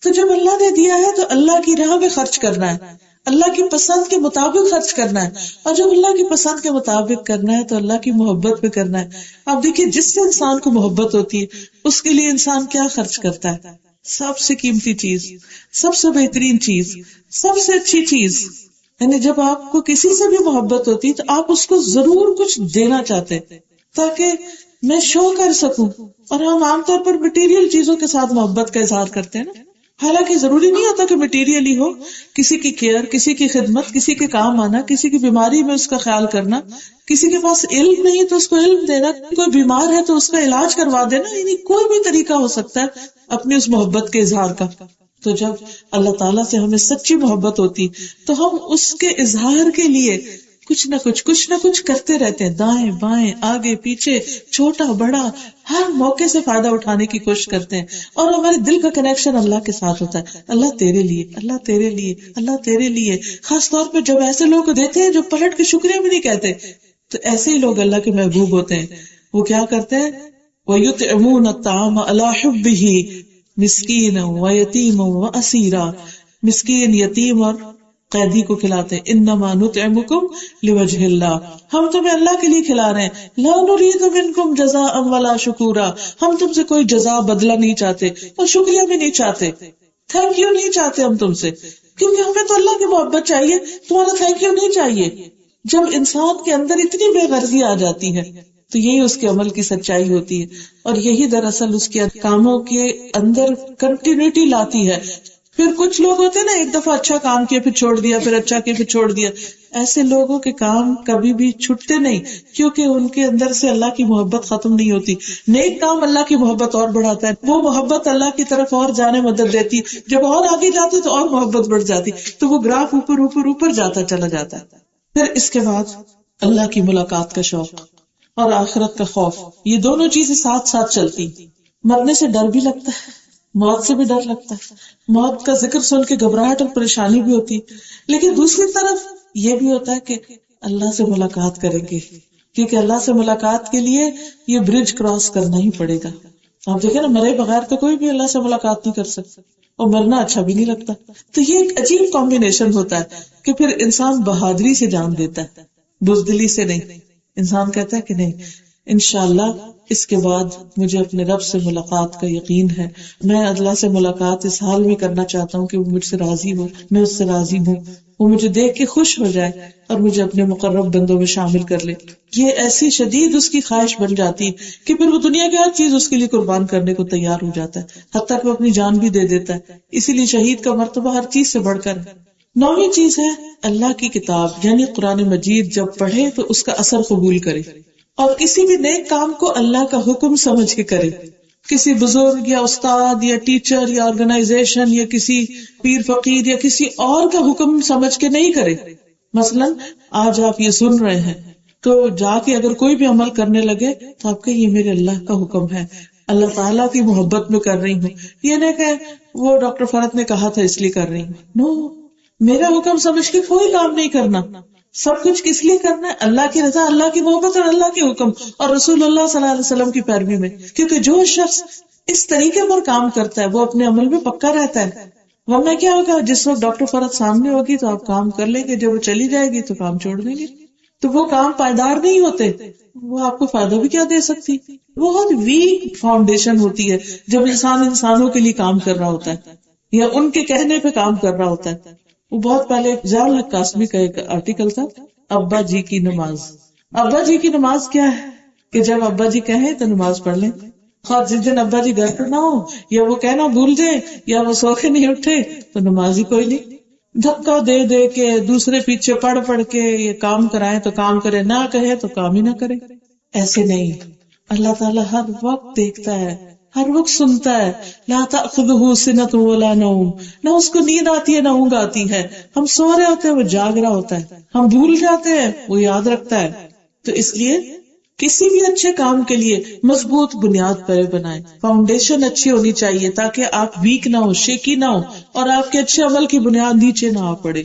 تو جب اللہ نے دیا ہے تو اللہ کی راہ میں خرچ کرنا ہے، اللہ کی پسند کے مطابق خرچ کرنا ہے. اور جب اللہ کی پسند کے مطابق کرنا ہے تو اللہ کی محبت میں کرنا ہے. آپ دیکھیے جس سے انسان کو محبت ہوتی ہے اس کے لیے انسان کیا خرچ کرتا ہے؟ سب سے قیمتی چیز، سب سے بہترین چیز، سب سے اچھی چیز. یعنی جب آپ کو کسی سے بھی محبت ہوتی تو آپ اس کو ضرور کچھ دینا چاہتے تاکہ میں شو کر سکوں. اور ہم عام طور پر مٹیریل چیزوں کے ساتھ محبت کا اظہار کرتے ہیں نا، حالانکہ ضروری نہیں ہوتا کہ مٹیریل ہی ہو. کسی کی کیئر، کسی کی خدمت، کسی کے کام آنا، کسی کی بیماری میں اس کا خیال کرنا، کسی کے پاس علم نہیں تو اس کو علم دینا، کوئی بیمار ہے تو اس کا علاج کروا دینا، یعنی کوئی بھی طریقہ ہو سکتا ہے اپنی اس محبت کے اظہار کا. تو جب اللہ تعالیٰ سے ہمیں سچی محبت ہوتی تو ہم اس کے اظہار کے لیے کچھ نہ کچھ کرتے رہتے ہیں، دائیں بائیں آگے پیچھے چھوٹا بڑا ہر موقع سے فائدہ اٹھانے کی کوشش کرتے ہیں. اور ہمارے دل کا کنیکشن اللہ کے ساتھ ہوتا ہے، اللہ تیرے لیے، اللہ تیرے لیے، اللہ تیرے لیے. خاص طور پہ جب ایسے لوگ دیتے ہیں جو پلٹ کے شکریہ بھی نہیں کہتے، تو ایسے ہی لوگ اللہ کے محبوب ہوتے ہیں. وہ کیا کرتے ہیں؟ وَيُطْعِمُونَ الطَّعَامَ عَلَىٰ حُبِّهِ مسکینا و یتیما و اسیرا. مسکین، یتیم اور قیدی کو کھلاتے ہیں، انما نطعمکم لوجہ اللہ، ہم تمہیں اللہ کے لیے کھلا رہے ہیں، لا نرید منکم جزاء ولا شکورا، ہم تم سے کوئی جزا بدلہ نہیں چاہتے اور شکریہ بھی نہیں چاہتے، تھینک یو نہیں چاہتے ہم تم سے، کیونکہ ہمیں تو اللہ کی محبت چاہیے، تمہارا تھینک یو نہیں چاہیے۔ جب انسان کے اندر اتنی بے غرضی آ جاتی ہے تو یہی اس کے عمل کی سچائی ہوتی ہے، اور یہی دراصل اس کے کاموں کے اندر کنٹینیوٹی لاتی ہے۔ پھر کچھ لوگ ہوتے ہیں نا، ایک دفعہ اچھا کام کیا پھر چھوڑ دیا، پھر اچھا کیا پھر چھوڑ دیا، ایسے لوگوں کے کام کبھی بھی چھٹتے نہیں، کیونکہ ان کے اندر سے اللہ کی محبت ختم نہیں ہوتی۔ نیک کام اللہ کی محبت اور بڑھاتا ہے، وہ محبت اللہ کی طرف اور جانے مدد دیتی، جب اور آگے جاتے تو اور محبت بڑھ جاتی، تو وہ گراف اوپر اوپر اوپر جاتا چلا جاتا ہے۔ پھر اس کے بعد اللہ کی ملاقات کا شوق اور آخرت کا خوف، یہ دونوں چیزیں ساتھ ساتھ چلتی۔ مرنے سے ڈر بھی لگتا ہے، موت سے بھی ڈر لگتا ہے، موت کا ذکر سن کے گھبراہٹ اور پریشانی بھی ہوتی، لیکن دوسری طرف یہ بھی ہوتا ہے کہ اللہ سے ملاقات کریں گے، کیونکہ اللہ سے ملاقات کے لیے یہ برج کراس کرنا ہی پڑے گا۔ آپ دیکھیں نا، مرے بغیر تو کوئی بھی اللہ سے ملاقات نہیں کر سکتا، اور مرنا اچھا بھی نہیں لگتا۔ تو یہ ایک عجیب کمبینیشن ہوتا ہے کہ پھر انسان بہادری سے جان دیتا ہے، بزدلی سے نہیں۔ انسان کہتا ہے کہ نہیں، انشاءاللہ اس کے بعد مجھے اپنے رب سے ملاقات کا یقین ہے، میں اللہ سے ملاقات اس حال میں کرنا چاہتا ہوں کہ وہ مجھ سے راضی ہو، میں اس سے راضی ہوں، وہ مجھے دیکھ کے خوش ہو جائے اور مجھے اپنے مقرب بندوں میں شامل کر لے۔ یہ ایسی شدید اس کی خواہش بن جاتی کہ پھر وہ دنیا کی ہر چیز اس کے لیے قربان کرنے کو تیار ہو جاتا ہے، حتیٰ کہ وہ اپنی جان بھی دے دیتا ہے۔ اسی لیے شہید کا مرتبہ ہر چیز سے بڑھ کر ہے۔ 9ویں چیز ہے اللہ کی کتاب یعنی قرآن مجید جب پڑھے تو اس کا اثر قبول کرے، اور کسی بھی نیک کام کو اللہ کا حکم سمجھ کے کرے، کسی بزرگ یا استاد یا ٹیچر یا آرگنائزیشن یا کسی پیر فقیر یا کسی اور کا حکم سمجھ کے نہیں کرے۔ مثلا آج آپ یہ سن رہے ہیں تو جا کے اگر کوئی بھی عمل کرنے لگے تو آپ کہ یہ میرے اللہ کا حکم ہے، اللہ تعالیٰ کی محبت میں کر رہی ہوں، یہ نہیں کہ وہ ڈاکٹر فرد نے کہا تھا اس لیے کر رہی ہوں۔ نو، میرا حکم سمجھ کے کوئی کام نہیں کرنا، سب کچھ کس لیے کرنا ہے؟ اللہ کی رضا، اللہ کی محبت اور اللہ کے حکم اور رسول اللہ صلی اللہ علیہ وسلم کی پیروی میں۔ کیونکہ جو شخص اس طریقے پر کام کرتا ہے وہ اپنے عمل میں پکا رہتا ہے، ورنہ کیا ہوگا، جس وقت ڈاکٹر فرد سامنے ہوگی تو آپ کام کر لیں گے، جب وہ چلی جائے گی تو کام چھوڑ دیں گے، تو وہ کام پائیدار نہیں ہوتے، وہ آپ کو فائدہ بھی کیا دے سکتی۔ بہت ویک فاؤنڈیشن ہوتی ہے جب انسان انسانوں کے لیے کام کر رہا ہوتا ہے یا ان کے کہنے پہ کام کر رہا ہوتا ہے۔ وہ بہت پہلے ضیاء الحق قاسمی کا ایک آرٹیکل تھا، ابا جی کی نماز۔ ابا جی کی نماز کیا ہے کہ جب ابا جی کہیں تو نماز پڑھ لیں، اور جس دن ابا جی گھر پہ نہ ہو یا وہ کہنا بھول جائے یا وہ سو کے نہیں اٹھے تو نماز ہی کوئی نہیں۔ دھکا دے دے کے دوسرے پیچھے پڑھ کے یہ کام کرائے تو کام کرے، نہ کہے تو کام ہی نہ کرے۔ ایسے نہیں، اللہ تعالیٰ ہر وقت دیکھتا ہے، ہر وقت سنتا ہے۔ لا تأخذہ سنۃ ولا نوم، نہ اس کو نیند آتی ہے نہ اونگ آتی ہے، ہم سو رہے ہوتے ہیں وہ جاگ رہا ہوتا ہے، ہم بھول جاتے ہیں وہ یاد رکھتا ہے۔ تو اس لیے کسی بھی اچھے کام کے لیے مضبوط بنیاد پر بنائیں، فاؤنڈیشن اچھی ہونی چاہیے تاکہ آپ ویک نہ ہو، شیکی نہ ہو، اور آپ کے اچھے عمل کی بنیاد نیچے نہ آ پڑے۔